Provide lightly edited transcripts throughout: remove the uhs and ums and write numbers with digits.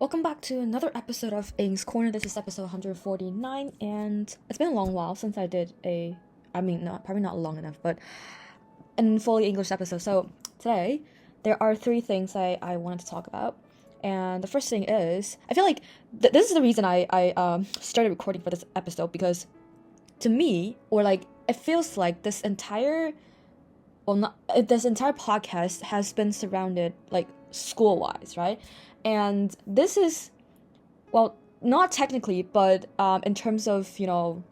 Welcome back to another episode of Ing's Corner. This is episode 149, and it's been a long while since I did probably not long enough, but a fully English episode. So today, there are three things I wanted to talk about. And the first thing is, I feel like this is the reason I started recording for this episode, because to me, or like, it feels like this entire podcast has been surrounded, like, school-wise, right? And this is, well, not technically, but in terms of,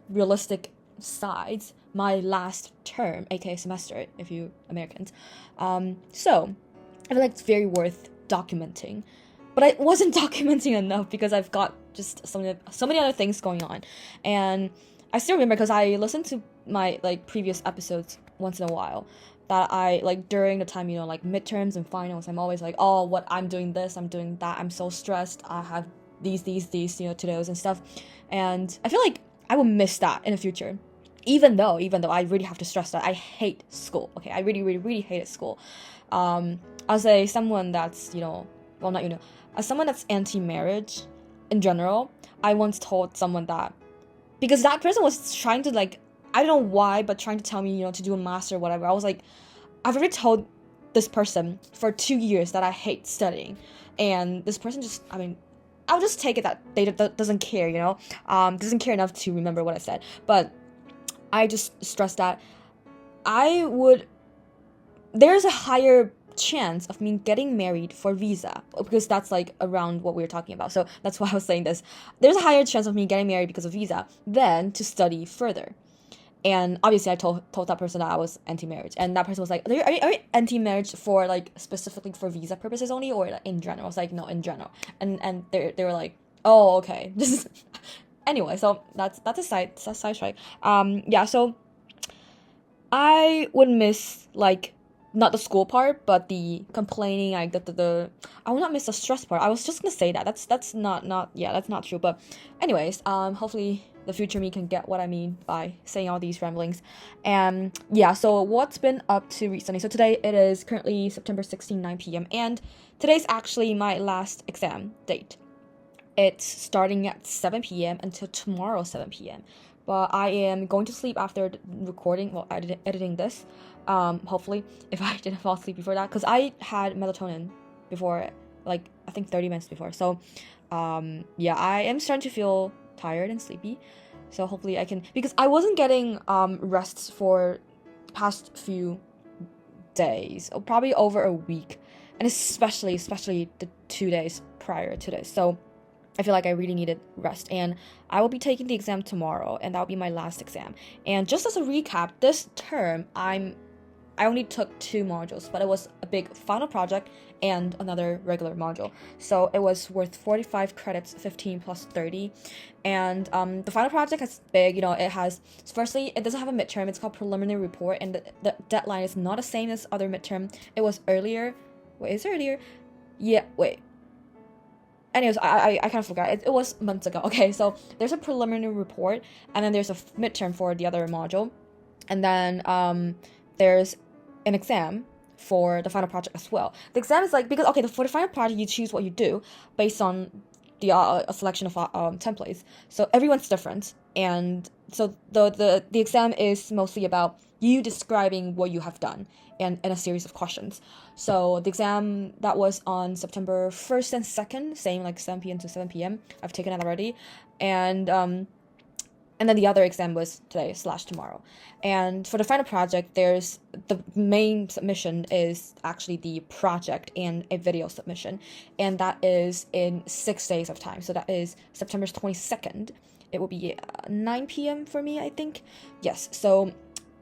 realistic sides, my last term, aka semester, if you Americans. So I feel like it's very worth documenting. But I wasn't documenting enough because I've got just so many other things going on. And I still remember, because I listened to my, like, previous episodes once in a while, that I, like, during the time, like, midterms and finals, I'm always like, oh, what, I'm doing this, I'm doing that, I'm so stressed, I have these, to-dos and stuff. And I feel like I will miss that in the future. Even though I really have to stress that I hate school, okay? I really, really, really hated school. As someone that's, as someone that's anti-marriage in general, I once told someone that, because that person was trying to, like, I don't know why, but trying to tell me, to do a master or whatever. I was like, I've already told this person for 2 years that I hate studying. And this person I'll just take it that they doesn't care, doesn't care enough to remember what I said. But I just stressed that there's a higher chance of me getting married for visa, because that's, like, around what we were talking about. So that's why I was saying this. There's a higher chance of me getting married because of visa than to study further. And obviously, I told that person that I was anti-marriage, and that person was like, "Are you anti-marriage for, like, specifically for visa purposes only, or, like, in general?" I was like, "No, in general." And they were like, "Oh, okay." Anyway, so that's a side strike. Yeah. So I would miss, like, not the school part, but the complaining. Like I will not miss the stress part. I was just gonna say that. That's not true. But anyways, hopefully the future me can get what I mean by saying all these ramblings. And yeah, so what's been up to recently? So today it is currently September 16, 9 p.m. And today's actually my last exam date. It's starting at 7 p.m. until tomorrow 7 p.m. But I am going to sleep after recording, editing this. Hopefully, if I didn't fall asleep before that, because I had melatonin before, like, I think 30 minutes before. So, yeah, I am starting to feel tired and sleepy. So hopefully I can, because I wasn't getting rests for the past few days, or probably over a week, and especially the 2 days prior to this. So I feel like I really needed rest, and I will be taking the exam tomorrow, and that will be my last exam. And just as a recap, this term I only took 2 modules, but it was a big final project and another regular module. So it was worth 45 credits, 15 plus 30. And the final project is big. It has, firstly, it doesn't have a midterm. It's called preliminary report, and the deadline is not the same as other midterm. It was earlier. Wait, is it earlier? Yeah, wait. Anyways, I kind of forgot. It was months ago. Okay, so there's a preliminary report, and then there's a midterm for the other module, and then there's an exam for the final project as well. The exam is like, because, okay, for the final project, you choose what you do based on the a selection of templates. So everyone's different, and so the exam is mostly about you describing what you have done and a series of questions. So the exam that was on September 1st and 2nd, same, like 7 p.m. to 7 p.m. I've taken it already. And then the other exam was today/tomorrow. And for the final project, there's the main submission is actually the project and a video submission. And that is in 6 days of time. So that is September 22nd. It will be 9 p.m. for me, I think. Yes, so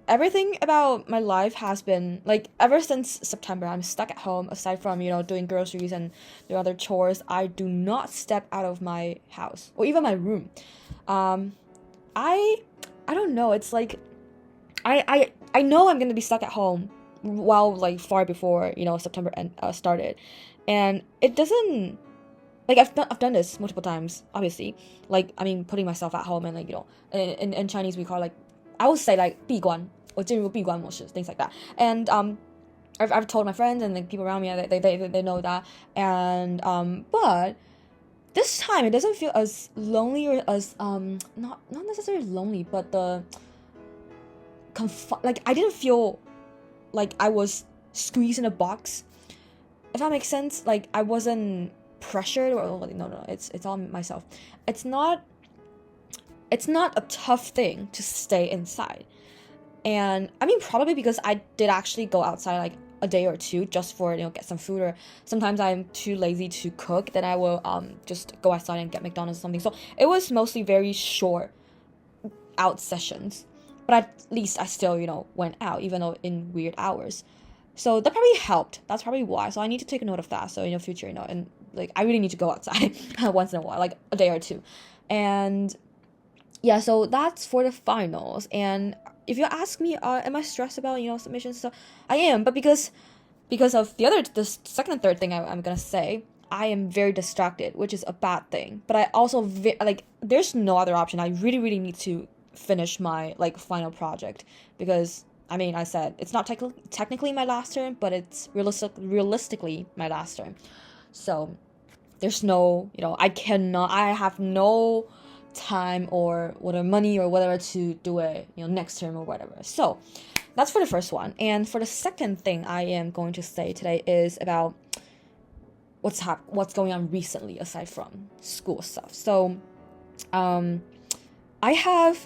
everything about my life has been, like, ever since September, I'm stuck at home. Aside from, doing groceries and the other chores, I do not step out of my house or even my room. I don't know. It's like I know I'm gonna be stuck at home while, like, far before September started, and it doesn't, like, I've done this multiple times. Obviously, like, I mean, putting myself at home, and, like, in Chinese we call, like, I would say, like, 闭关 or 进入闭关模式, things like that. And I've told my friends and, like, people around me, they know that. And but this time it doesn't feel as lonely or as not necessarily lonely, but like I didn't feel like I was squeezed in a box, if that makes sense. Like I wasn't pressured or no, it's all myself. It's not a tough thing to stay inside. And I mean, probably because I did actually go outside like a day or two just for, get some food, or sometimes I'm too lazy to cook, then I will just go outside and get McDonald's or something. So it was mostly very short out sessions, but at least I still, went out, even though in weird hours. So that probably helped. That's probably why. So I need to take a note of that. So in the future, and like I really need to go outside once in a while, like a day or two. And yeah, so that's for the finals. And if you ask me, am I stressed about, submissions and stuff? I am, but because of the second and third thing I'm gonna say, I am very distracted, which is a bad thing. But I also, there's no other option. I really, really need to finish my, final project. Because, I mean, I said, it's not technically my last term, but it's realistically my last term. So, there's no, I have no time or whatever money or whatever to do it, next term or whatever. So that's for the first one. And for the second thing I am going to say today is about what's going on recently aside from school stuff. So I have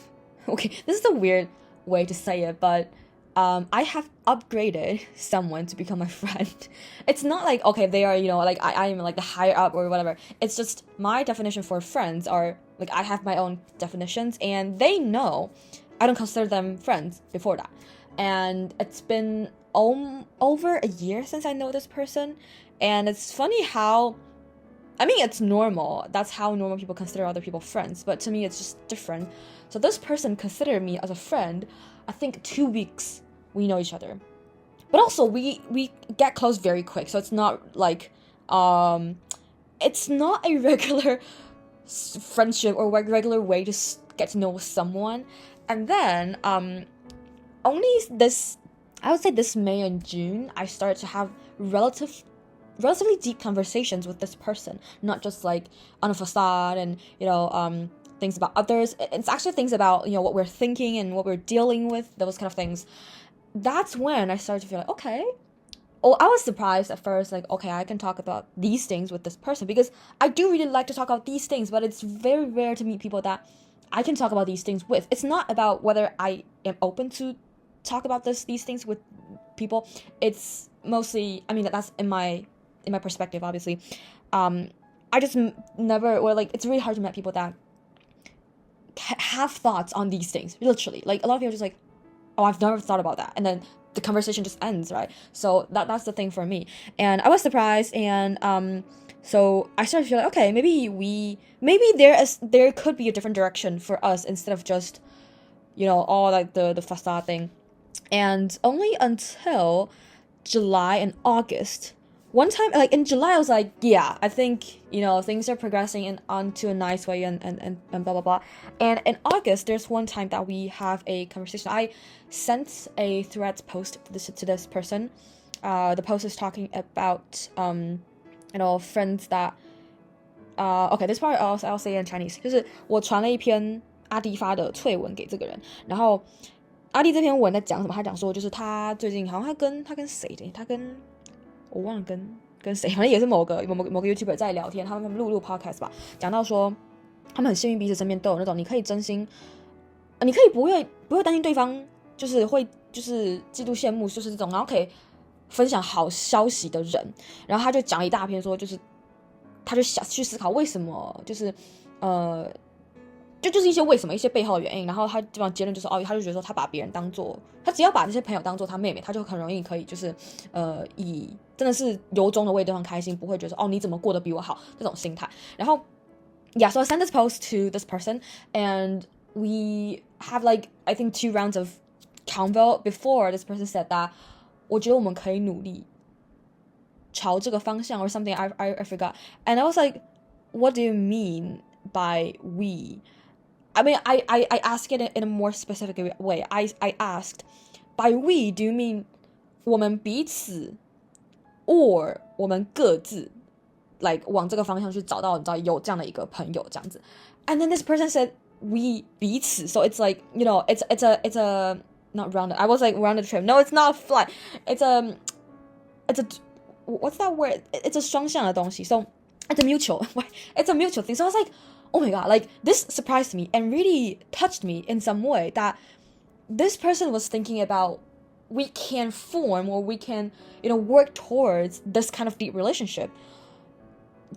this is a weird way to say it, but I have upgraded someone to become my friend. It's not like, okay, they are, I am like the higher up or whatever. It's just my definition for friends are, like, I have my own definitions, and they know I don't consider them friends before that. And it's been over a year since I know this person, and it's funny how, I mean, it's normal. That's how normal people consider other people friends, but to me, it's just different. So this person considered me as a friend, I think 2 weeks we know each other. But also, we get close very quick, so it's not like, it's not a regular friendship or regular way to get to know someone. And then only I would say this May and June, I started to have relatively deep conversations with this person, not just like on a facade and things about others. It's actually things about what we're thinking and what we're dealing with, those kind of things. That's when I started to feel like, okay. Oh, I was surprised at first, like, okay, I can talk about these things with this person, because I do really like to talk about these things, but it's very rare to meet people that I can talk about these things with. It's not about whether I am open to talk about these things with people. It's mostly, I mean, that's in my perspective, obviously. I just never, or like, it's really hard to meet people that have thoughts on these things, literally. Like, a lot of people are just like, oh, I've never thought about that, and then the conversation just ends, right? So that's the thing for me. And I was surprised, and so I started to feel like, okay, maybe there could be a different direction for us instead of just all like the facade thing. And only until July and August, one time, like in July, I was like, yeah, I think things are progressing onto a nice way, and blah blah blah. And in August, there's one time that we have a conversation. I sent a thread post to this person. The post is talking about friends that okay, this part I'll say in Chinese. 就是我传了一篇阿迪发的脆文给这个人，然后阿迪这篇文在讲什么？他讲说就是他最近好像他跟谁的？他跟我忘了跟谁，反正也是某个 YouTuber 在聊天，他们录 podcast 吧，讲到说他们很幸运彼此身边都有那种你可以真心，你可以不会担心对方就是会就是嫉妒羡慕，就是这种，然后可以分享好消息的人。然后他就讲一大篇说，就是他就想去思考为什么，就是就是一些为什么，一些背后的原因，然后他基本上结论就是他就觉得说他把别人当做，他只要把这些朋友当做他妹妹，他就很容易可以就是以真的是由衷的为对方开心，不会觉得说你怎么过得比我好这种心态。然后 yeah, so I sent this post to this person, and we have like I think 2 rounds of convo before this person said that 我觉得我们可以努力朝这个方向 or something. I forgot, and I was like, what do you mean by we? I mean, I asked it in a more specific way. I asked, by we, do you mean 我们彼此 or 我们各自 like 往这个方向去找到你知道有这样的一个朋友这样子。And then this person said we 彼此 so it's like you know it's a not rounded I was like rounded trip no it's not flat it's a what's that word it's a 双向的东西 so it's a mutual thing so I was like oh my god like this surprised me and really touched me in some way that this person was thinking about we can form or we can you know work towards this kind of deep relationship.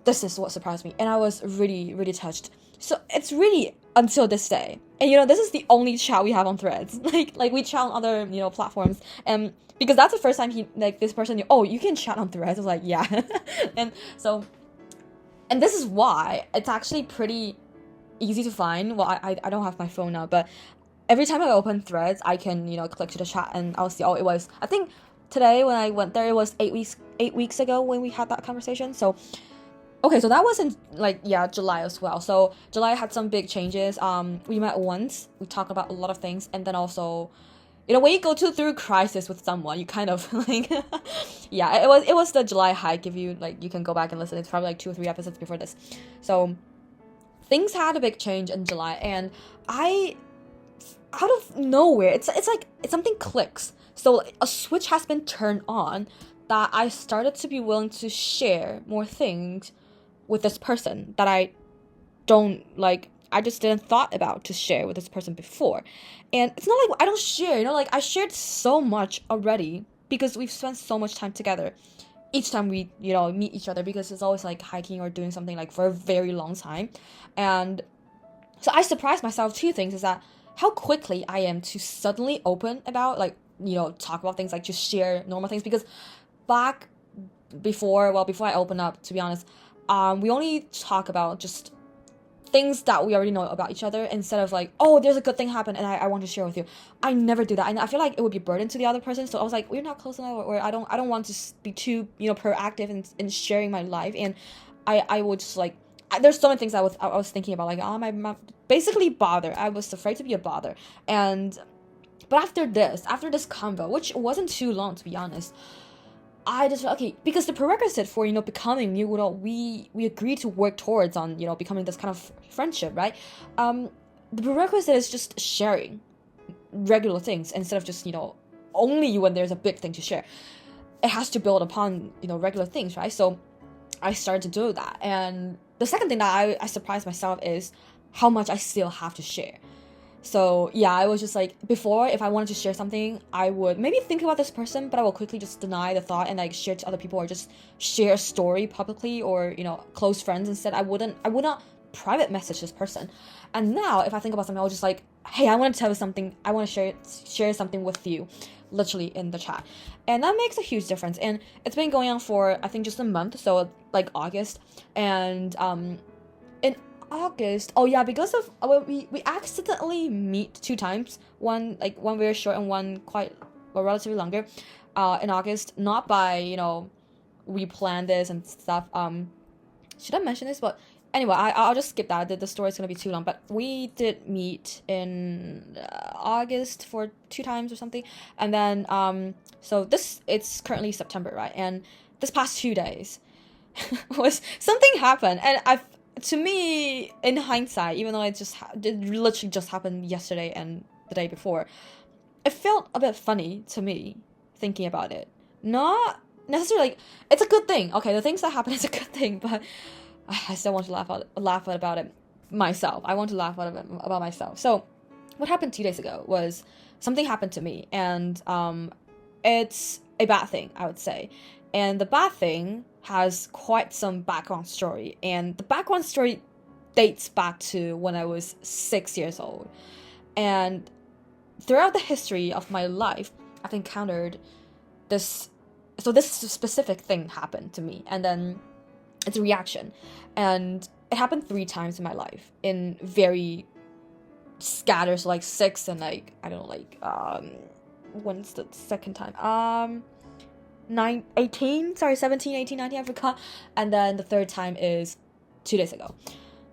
This is what surprised me and I was really really touched. So it's really until this day and you know this is the only chat we have on Threads like we chat on other you know platforms and because that's the first time this person knew, oh you can chat on Threads. I was like yeah and this is why it's actually pretty easy to find. Well I don't have my phone now but every time I open Threads I can you know click to the chat and I'll see it was I think today when I went there it was 8 weeks ago when we had that conversation. So okay, so that was in July as well. So July had some big changes. We met once. We talked about a lot of things, and then also, you know, when you go through crisis with someone, you kind of like, yeah, it was the July hike. If you like, you can go back and listen. It's probably like 2 or 3 episodes before this. So things had a big change in July, and out of nowhere, it's like something clicks. So a switch has been turned on that I started to be willing to share more things with this person that I just didn't thought about to share with this person before. And it's not like I don't share, you know, like I shared so much already because we've spent so much time together each time we, you know, meet each other because it's always like hiking or doing something like for a very long time. And so I surprised myself 2 things is that how quickly I am to suddenly open about like, you know, talk about things like just share normal things because before I open up, to be honest, we only talk about just things that we already know about each other instead of like, oh, there's a good thing happened and I want to share with you. I never do that. And I feel like it would be a burden to the other person. So I was like, we're not close enough or I don't want to be too, you know, proactive in sharing my life. And I would just like, there's so many things I was thinking about, like, oh, my basically bother. I was afraid to be a bother. But after this convo, which wasn't too long, to be honest, I just okay because the prerequisite for you know becoming you know we agreed to work towards on you know becoming this kind of friendship, right? The prerequisite is just sharing regular things instead of just you know only when there's a big thing to share. It has to build upon you know regular things, right? So I started to do that, and the second thing that I surprised myself is how much I still have to share. So yeah, I was just like, before, if I wanted to share something, I would maybe think about this person, but I will quickly just deny the thought and like share it to other people or just share a story publicly or, you know, close friends instead. I would not private message this person. And now if I think about something, I'll just like, hey, I want to tell you something. I want to share something with you, literally in the chat. And that makes a huge difference. And it's been going on for, I think, just a month. So like August. And in August, oh yeah, because of we accidentally meet 2 times, one very short and one relatively longer, in August, not by you know we planned this and stuff. Should I mention this? But anyway, I'll just skip that. The story's gonna be too long. But we did meet in August for 2 times or something, and then so it's currently September, right? And this past 2 days was something happened, and to me, in hindsight, even though it literally just happened yesterday and the day before, it felt a bit funny to me thinking about it. Not necessarily like it's a good thing. Okay, the things that happen is a good thing, but I still want to laugh about it myself. I want to laugh about myself. So, what happened 2 days ago was something happened to me, and it's a bad thing, I would say. And the bad thing has quite some background story. And the background story dates back to when I was 6 years old. And throughout the history of my life, I've encountered this specific thing happened to me. And then it's a reaction. And it happened 3 times in my life in very scattered, so like 6 and like, I don't know, like, when's the second time? 17, 18, 19, I forgot. And then the third time is 2 days ago.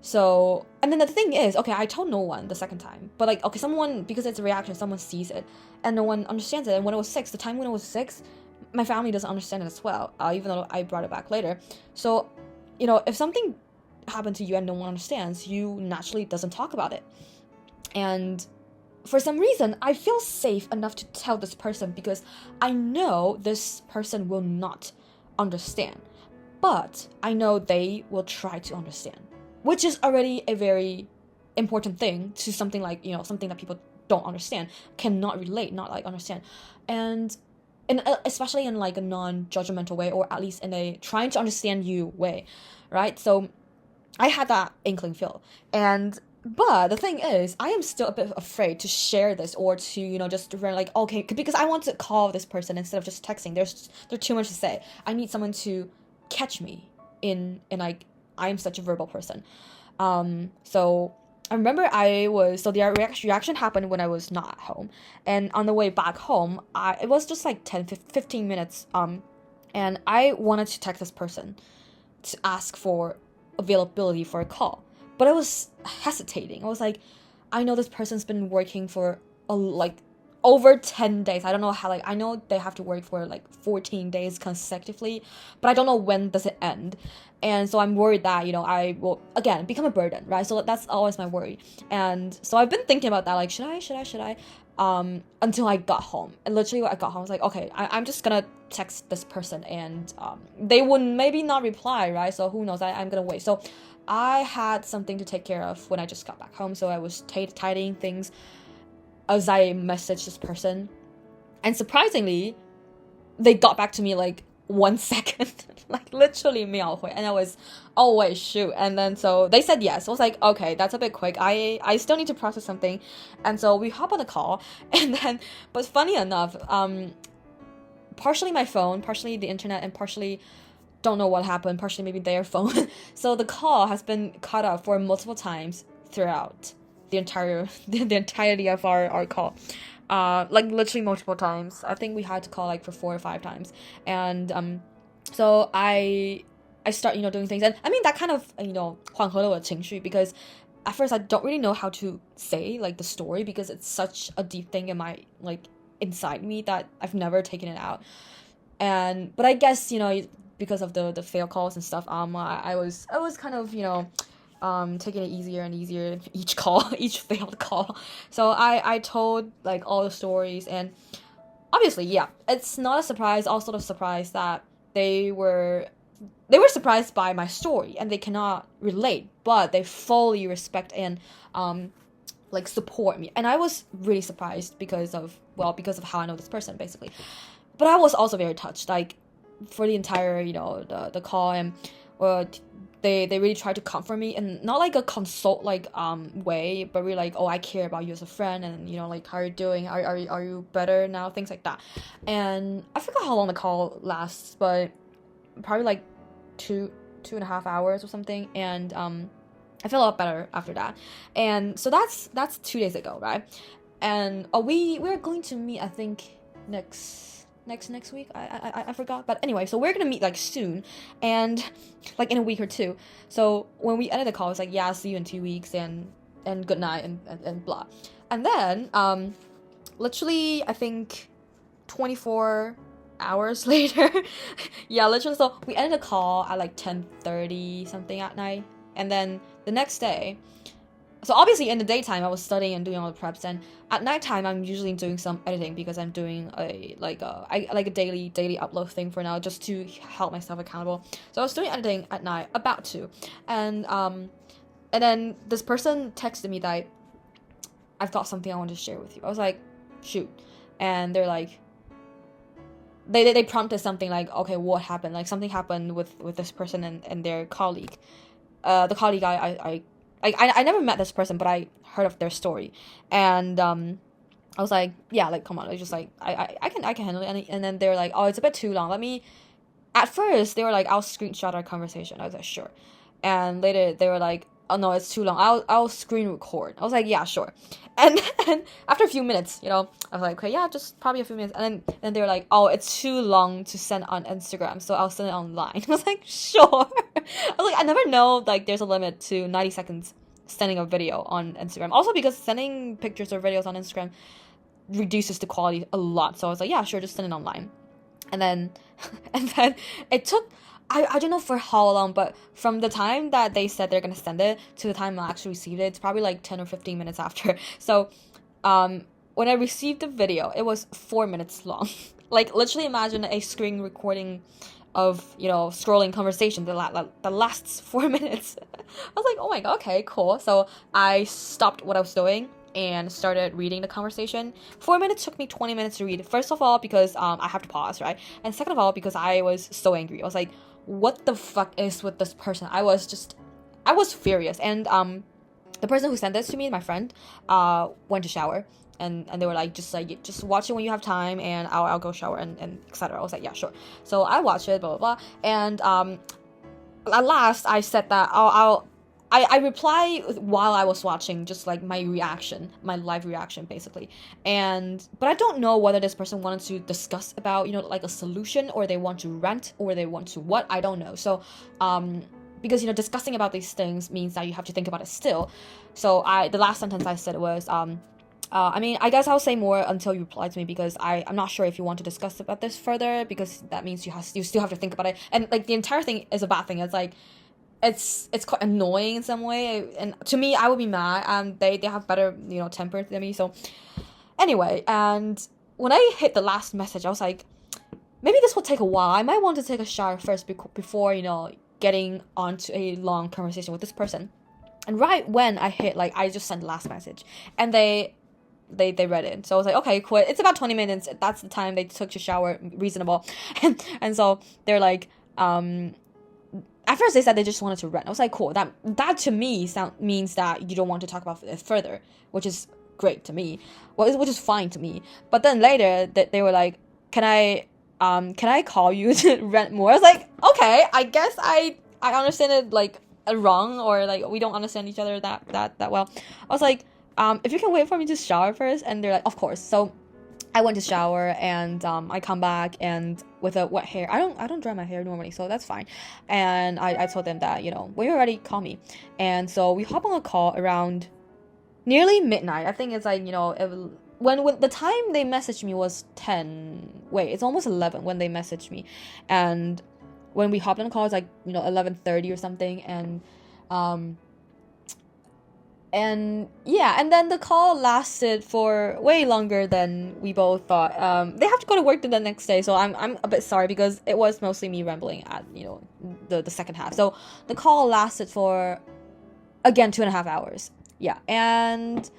So, and then the thing is, okay, I told no one the second time. But like, okay, someone, because it's a reaction, someone sees it. And no one understands it. And when it was 6, the time when it was 6, my family doesn't understand it as well. Even though I brought it back later. So, if something happened to you and no one understands, you naturally doesn't talk about it. And for some reason, I feel safe enough to tell this person because I know this person will not understand. But I know they will try to understand, which is already a very important thing to something like, something that people don't understand, cannot relate, not like understand. And especially in like a non-judgmental way, or at least in a trying to understand you way, right? So I had that inkling feel. But the thing is, I am still a bit afraid to share this, or to, just run like, okay, because I want to call this person instead of just texting. There's too much to say. I need someone to catch me in like, I'm such a verbal person. So I remember the reaction happened when I was not at home. And on the way back home, it was just like 15 minutes. And I wanted to text this person to ask for availability for a call. But I was hesitating. I was like, I know this person's been working for over 10 days. I don't know how, I know they have to work for 14 days consecutively, but I don't know when does it end. And so I'm worried that, I will, again, become a burden, right? So that's always my worry. And so I've been thinking about that, like, should I? Until I got home. And literally when I got home, I was like, okay, I'm just gonna text this person, and they would maybe not reply, right? So who knows, I'm gonna wait. So I had something to take care of when I just got back home. So I was tidying things as I messaged this person. And surprisingly, they got back to me 1 second, literally 秒回. And I was, oh wait, shoot. And then so they said yes. I was like, okay, that's a bit quick. I still need to process something. And so we hop on the call. And then, but funny enough, partially my phone, partially the internet, and partially don't know what happened, partially maybe their phone. So the call has been cut off for multiple times throughout the entirety of our call. Literally multiple times. I think we had to call for 4 or 5 times. And so I start doing things, and I mean that kind of 缓和了我的情绪, because at first I don't really know how to say the story, because it's such a deep thing in my inside me that I've never taken it out. But I guess because of the fail calls and stuff, I was kind of taking it easier and easier each failed call. So I told all the stories, and obviously, yeah, it's not a surprise, also the surprise that they were surprised by my story, and they cannot relate, but they fully respect and support me. And I was really surprised because of how I know this person, basically. But I was also very touched, for the entire the call, and they really try to comfort me, and not a consult way, but really oh, I care about you as a friend, and how are you doing, are you better now, things like that. And I forgot how long the call lasts, but probably 2.5 hours or something. And I feel a lot better after that. And so that's 2 days ago, right? And we're going to meet, I think next week. I forgot, but anyway, so we're gonna meet soon, and in a week or two. So when we ended the call, I was like, yeah, see you in 2 weeks, and good night, and blah. And then literally I think 24 hours later, yeah, literally, so we ended the call at 10:30 something at night. And then the next day, so obviously in the daytime I was studying and doing all the preps, and at nighttime I'm usually doing some editing, because I'm doing a daily upload thing for now, just to help myself accountable. So I was doing editing at night, about to, and then this person texted me that I've got something I want to share with you. I was like, shoot. And they're like, they prompted something okay, what happened? Something happened with this person and their colleague. The colleague I never met this person, but I heard of their story. And I was like, yeah, come on, just I can handle it. And then they're like, oh, it's a bit too long, let me. At first they were like, I'll screenshot our conversation. I was like, sure. And later they were like, oh no, it's too long, I'll screen record. I was like, yeah, sure. And then after a few minutes, I was like, okay, yeah, just probably a few minutes. And then they were like, oh, it's too long to send on Instagram, so I'll send it online. I was like, sure. I was like, I never know there's a limit to 90 seconds sending a video on Instagram. Also because sending pictures or videos on Instagram reduces the quality a lot. So I was like, yeah, sure, just send it online. And then it took I don't know for how long, but from the time that they said they're gonna send it to the time I actually received it, it's probably like 10 or 15 minutes after. So when I received the video, it was 4 minutes long. Like, literally imagine a screen recording of, scrolling conversation that lasts 4 minutes. I was like, oh my god, okay, cool. So I stopped what I was doing and started reading the conversation. 4 minutes took me 20 minutes to read. First of all, because I have to pause, right? And second of all, because I was so angry. I was like, what the fuck is with this person? I was furious. And the person who sent this to me, my friend, went to shower. And they were like, just watch it when you have time, and I'll go shower and etc. I was like, yeah, sure. So I watched it, blah blah blah. And at last I said that I reply while I was watching, just like my reaction, my live reaction basically. But I don't know whether this person wanted to discuss about, like a solution, or they want to rant, or they want to what, I don't know. So because discussing about these things means that you have to think about it still. So the last sentence I said was I guess I'll say more until you reply to me, because I'm not sure if you want to discuss about this further, because that means you still have to think about it. And like the entire thing is a bad thing. It's like it's quite annoying in some way, and to me, I would be mad. They have better temper than me. So anyway, and when I hit the last message, I was like, maybe this will take a while. I might want to take a shower first before getting onto a long conversation with this person. And right when I hit, like, I just sent the last message, and they read it. So I was like, okay, cool. It's about 20 minutes. That's the time they took to shower. Reasonable. And so they're like, at first they said they just wanted to rent. I was like, cool. That to me means that you don't want to talk about it further, which is great to me. Which is fine to me. But then later they were like, can I call you to rent more? I was like, okay, I guess I understand it like wrong, or like we don't understand each other that well. I was like, if you can wait for me to shower first. And they're like, of course. So I went to shower, and I come back, and with a wet hair. I don't dry my hair normally, so that's fine. And I told them that, when you're ready, call me. And so we hop on a call around nearly midnight. I think it's like, when the time they messaged me was 10. Wait, it's almost 11 when they messaged me. And when we hopped on a call, it's like, 11:30 or something. And yeah, and then the call lasted for way longer than we both thought. They have to go to work the next day, so I'm a bit sorry, because it was mostly me rambling at the second half. So the call lasted for, again, 2.5 hours. Yeah, and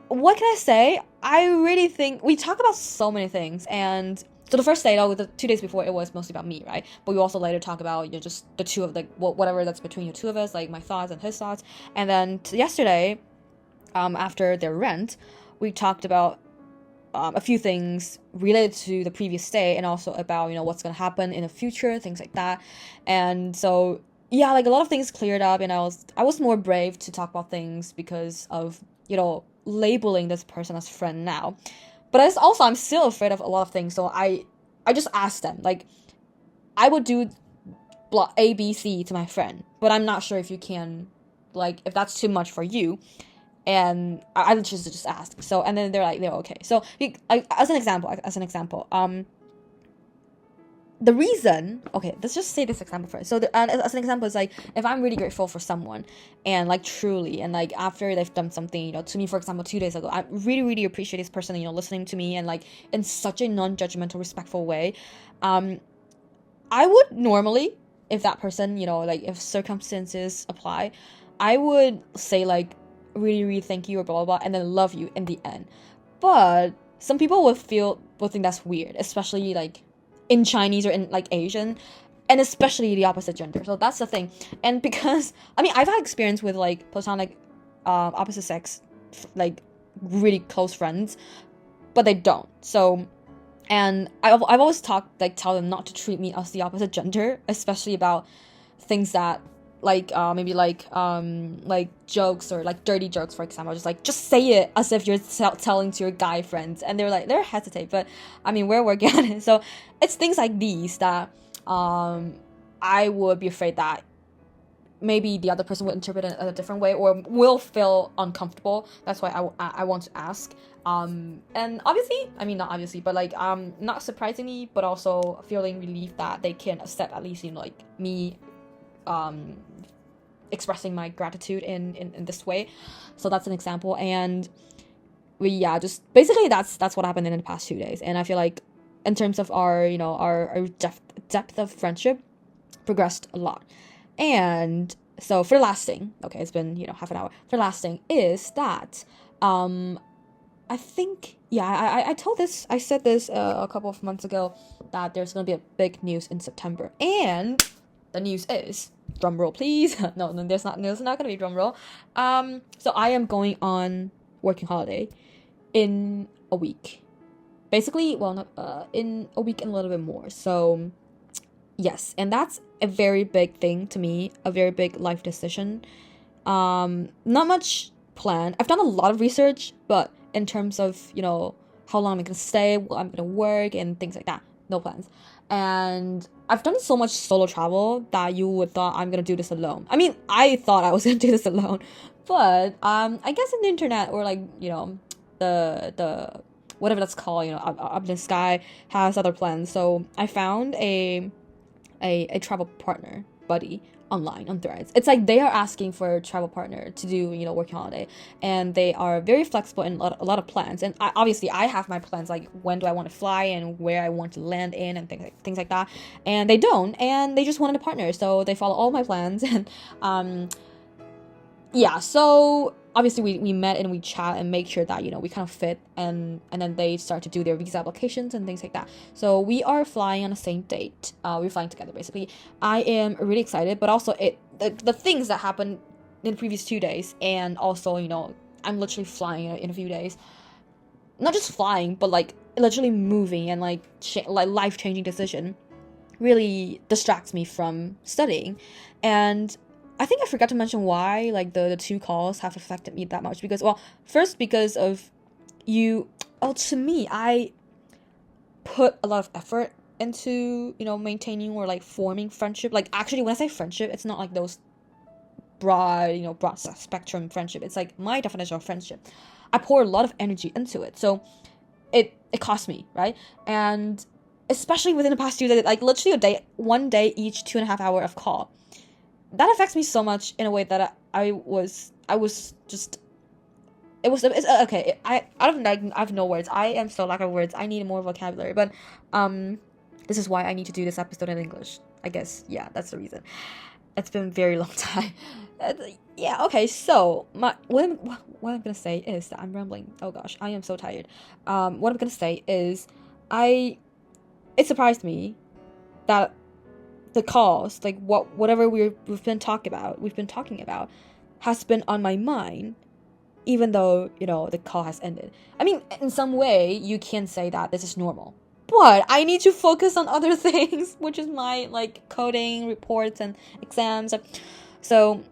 what can I say? I really think we talk about so many things. And so the first day, the 2 days before, it was mostly about me, right? But we also later talk about just the two of whatever that's between the two of us, like my thoughts and his thoughts. And then yesterday, after their rent, we talked about a few things related to the previous day, and also about what's gonna happen in the future, things like that. And so yeah, like a lot of things cleared up, and I was more brave to talk about things because of labeling this person as friend now. But I'm still afraid of a lot of things, so I just asked them, like, I would do block A, B, C to my friend, but I'm not sure if you can, like, if that's too much for you. And I just asked. So, and then they're okay. So, as an example, the reason, okay, let's just say this example first. So, as an example, it's like, if I'm really grateful for someone, and like truly, and like after they've done something, to me, for example, 2 days ago, I really, really appreciate this person, listening to me, and like in such a non-judgmental, respectful way. I would normally, if that person, like if circumstances apply, I would say like, really, really thank you, or blah, blah, blah, and then love you in the end. But some people will think that's weird, especially like in Chinese or in like Asian, and especially the opposite gender. So that's the thing. And because I've had experience with like platonic opposite sex, like really close friends, but they don't. So, and I've always tell them not to treat me as the opposite gender, especially about things that like maybe like jokes, or like dirty jokes, for example. Just say it as if you're telling to your guy friends, and they're hesitate, but we're working on it. So it's things like these that I would be afraid that maybe the other person will interpret it in a different way or will feel uncomfortable. That's why I want to ask. And obviously, I mean, not obviously, but like, not surprisingly, but also feeling relieved that they can accept at least, like me, expressing my gratitude in this way. So that's an example. And just basically that's what happened in the past 2 days. And I feel like in terms of our, our depth of friendship progressed a lot. And so for the last thing, okay, it's been, half an hour. For the last thing is that, I think, I said this a couple of months ago that there's going to be a big news in September. And the news is, drum roll please. No, there's not going to be drum roll. So I am going on working holiday in a week. Basically, well, not, in a week and a little bit more. So yes, and that's a very big thing to me, a very big life decision. Not much plan. I've done a lot of research, but in terms of, how long I'm going to stay, what I'm going to work, and things like that, no plans. And I've done so much solo travel that you would thought I'm going to do this alone. I mean, I thought I was going to do this alone, but I guess in the internet or like, the whatever that's called, up in the sky has other plans. So I found a travel partner buddy online on Threads. It's like they are asking for a travel partner to do, working holiday, and they are very flexible in a lot of plans. And obviously I have my plans, like when do I want to fly and where I want to land in and things like that. And they don't, and they just wanted a partner, so they follow all my plans. And so obviously we met and we chat and make sure that, we kind of fit, and then they start to do their visa applications and things like that. So we are flying on the same date. We're flying together basically. I am really excited, but also the things that happened in the previous 2 days, and also, I'm literally flying in a few days. Not just flying, but like literally moving and like life-changing decision really distracts me from studying. And I think I forgot to mention why like the 2 calls have affected me that much, because, well, first because of to me, I put a lot of effort into, maintaining or like forming friendship. Like, actually, when I say friendship, it's not like those broad spectrum friendship. It's like my definition of friendship. I pour a lot of energy into it, so it cost me, right? And especially within the past 2 days, like literally one day each 2.5 hours of call. That affects me so much in a way that it's okay. I have no words. I am so lack of words. I need more vocabulary. But this is why I need to do this episode in English, I guess. Yeah, that's the reason. It's been a very long time. Okay. So what I'm gonna say is that I'm rambling. Oh gosh, I am so tired. What I'm gonna say is it surprised me that the calls, like whatever we've been talking about has been on my mind, even though, the call has ended. I mean, in some way you can say that this is normal, but I need to focus on other things, which is my like coding reports and exams. So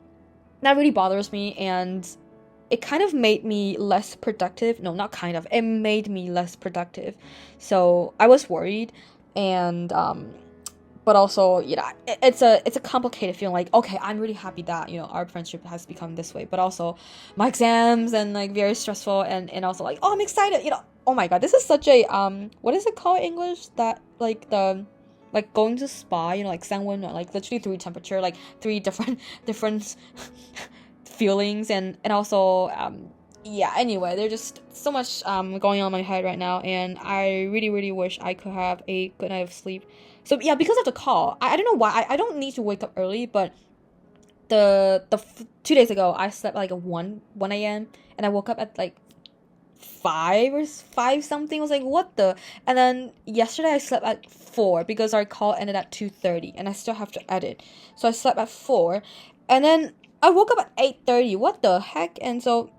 that really bothers me, and it kind of made me less productive. No, not kind of, it made me less productive. So I was worried, and but also, it's a complicated feeling. Like, okay, I'm really happy that, our friendship has become this way, but also my exams and like very stressful, and also like, oh, I'm excited, oh my god, this is such a what is it called in English, that like the like going to spa, like sanwen, like literally 3 temperature, like 3 different feelings, and also anyway, there's just so much going on in my head right now, and I really, really wish I could have a good night of sleep. So yeah, because of the call, I don't know why, I don't need to wake up early, but the 2 days ago, I slept like at 1 a.m. and I woke up at like 5 something. I was like, what the? And then yesterday I slept at 4 because our call ended at 2:30 and I still have to edit. So I slept at 4, and then I woke up at 8:30. What the heck? And so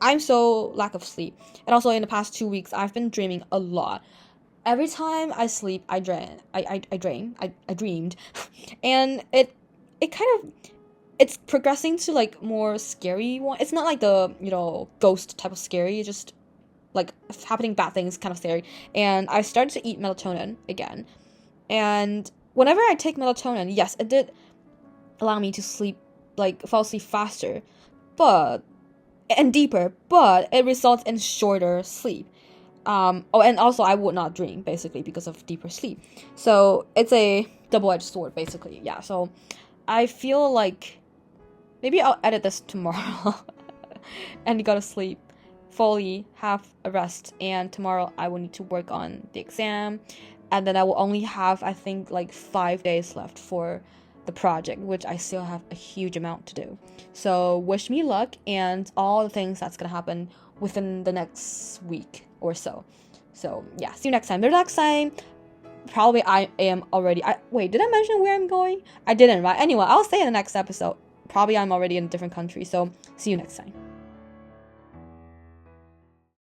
I'm so lack of sleep. And also in the past 2 weeks, I've been dreaming a lot. Every time I sleep, I dreamed, and it kind of, it's progressing to like more scary one. It's not like the ghost type of scary. It's just like happening bad things, kind of scary. And I started to eat melatonin again, and whenever I take melatonin, yes, it did allow me to sleep like fall asleep faster, and deeper, but it results in shorter sleep. And also I would not dream, basically, because of deeper sleep. So it's a double-edged sword, basically. Yeah, so I feel like maybe I'll edit this tomorrow and go to sleep fully, have a rest, and tomorrow I will need to work on the exam, and then I will only have, I think, like 5 days left for the project, which I still have a huge amount to do. So wish me luck and all the things that's gonna happen within the next week or so. So yeah, see you next time. The next time, probably I am already, wait, did I mention where I'm going? I didn't, right? Anyway, I'll say in the next episode. Probably I'm already in a different country, so see you next time.